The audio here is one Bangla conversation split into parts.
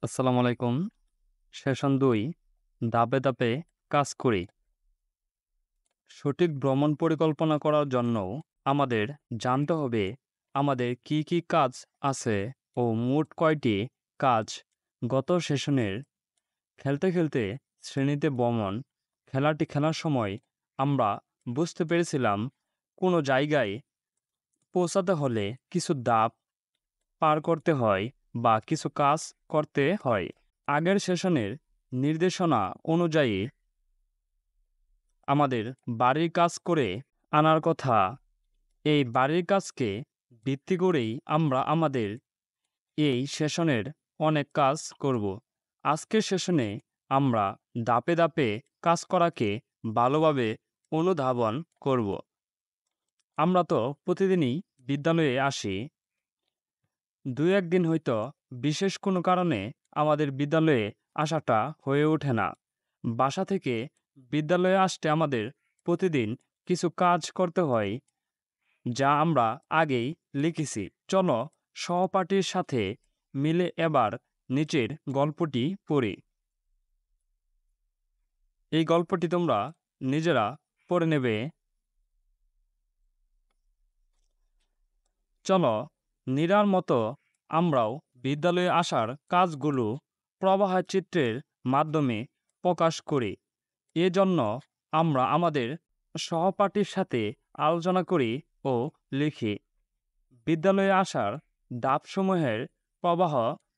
আসসালামু আলাইকুম। সেশন ২ ধাপে ধাপে কাজ করি। সঠিক ভ্রমণ পরিকল্পনা করার জন্য আমাদের জানতে হবে আমাদের কি কি কাজ আছে ও মোট কয়টি কাজ। গত সেশনের খেলতে খেলতে শ্রেণীতে ভ্রমণ খেলাটি খেলার সময় আমরা বুঝতে পেরেছিলাম কোনো জায়গায় পৌঁছাতে হলে কিছু ধাপ পার করতে হয় বা কিছু কাজ করতে হয়। আগের সেশনের নির্দেশনা অনুযায়ী আমাদের বাড়ির কাজ করে আনার কথা। এই বাড়ির কাজকে ভিত্তি করেই আমরা আমাদের এই সেশনের অনেক কাজ করব। আজকের সেশনে আমরা ধাপে ধাপে কাজ করাকে ভালোভাবে অনুধাবন করব। আমরা তো প্রতিদিনই বিদ্যালয়ে আসি। দুই একদিন হয়তো বিশেষ কোনো কারণে আমাদের বিদ্যালয়ে আসাটা হয়ে ওঠে না। বাসা থেকে বিদ্যালয়ে আসতে আমাদের প্রতিদিন কিছু কাজ করতে হয়, যা আমরা আগেই লিখেছি। চলো সহপাঠীর সাথে মিলে এবার নিচের গল্পটি পড়ি। এই গল্পটি তোমরা নিজেরা পড়ে নেবে। চলো নীরার মতো আমরাও বিদ্যালয়ে আসার কাজগুলো প্রবাহ চিত্রের মাধ্যমে প্রকাশ করি। এজন্য আমরা আমাদের সহপাঠীর সাথে আলোচনা করি ও লিখি। বিদ্যালয়ে আসার ধাপসমূহের প্রবাহ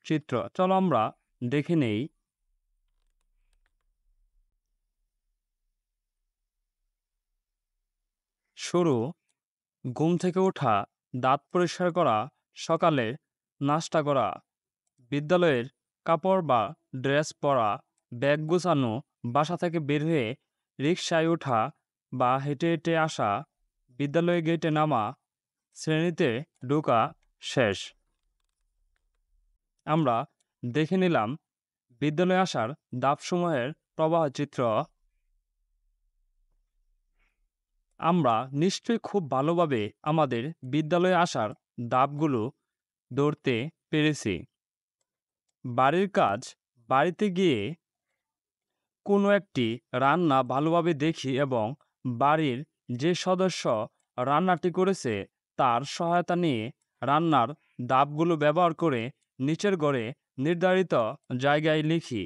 চিত্র চলো আমরা দেখে নেই। শুরু, ঘুম থেকে ওঠা, দাঁত পরিষ্কার করা, সকালে নাস্তা করা, বিদ্যালয়ের কাপড় বা ড্রেস পরা, ব্যাগ গুছানো, বাসা থেকে বের হয়ে রিকশায় ওঠা বা হেঁটে হেঁটে আসা, বিদ্যালয়ে গেটে নামা, শ্রেণীতে ঢোকা, শেষ। আমরা দেখে নিলাম বিদ্যালয়ে আসার ধাপসমূহের প্রবাহ চিত্র। আমরা নিশ্চয়ই খুব ভালোভাবে আমাদের বিদ্যালয়ে আসার ধাপগুলো ধরতে পেরেছি। বাড়ির কাজ, বাড়িতে গিয়ে কোনো একটি রান্না ভালোভাবে দেখি এবং বাড়ির যে সদস্য রান্নাটি করেছে তার সহায়তা নিয়ে রান্নার ধাপগুলো ব্যবহার করে নিচের ঘরে নির্ধারিত জায়গায় লিখি।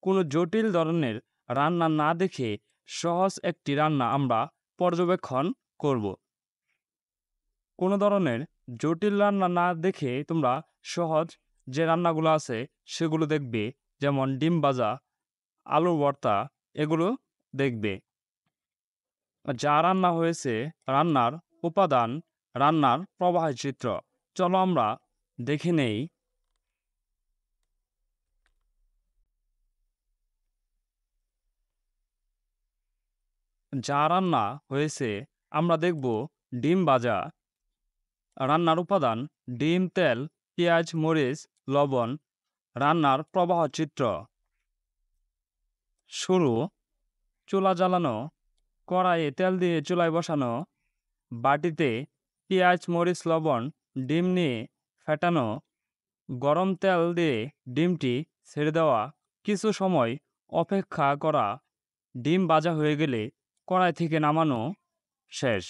কোনো জটিল ধরনের রান্না না দেখে সহজ একটি রান্না আমরা পর্যবেক্ষণ করব। কোনো ধরনের জটিল রান্না না দেখে তোমরা সহজ যে রান্নাগুলো আছে সেগুলো দেখবে, যেমন ডিম ভাজা, আলুর ভর্তা, এগুলো দেখবে। যা রান্না হয়েছে, রান্নার উপাদান, রান্নার প্রবাহ চিত্র চলো আমরা দেখে নেই। যা রান্না হয়েছে আমরা দেখব ডিম ভাজা। রান্নার উপাদান ডিম, তেল, পেঁয়াজ, মরিচ, লবণ। রান্নার প্রবাহ চিত্র শুরু, চুলা জ্বালানো, কড়াইয়ে তেল দিয়ে চুলায় বসানো, বাটিতে পেঁয়াজ, মরিচ, লবণ, ডিম নিয়ে ফেটানো, গরম তেল দিয়ে ডিমটি ছেড়ে দেওয়া, কিছু সময় অপেক্ষা করা, ডিম ভাজা হয়ে গেলে কড়াই থেকে নামানো, শেষ।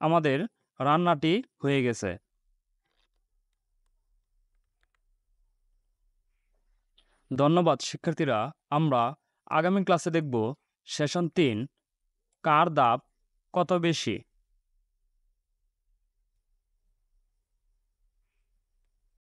আমাদের রান্নাটি হয়ে গেছে। ধন্যবাদ শিক্ষার্থীরা। আমরা আগামী ক্লাসে দেখব সেশন ৩ কার দাব কত বেশি।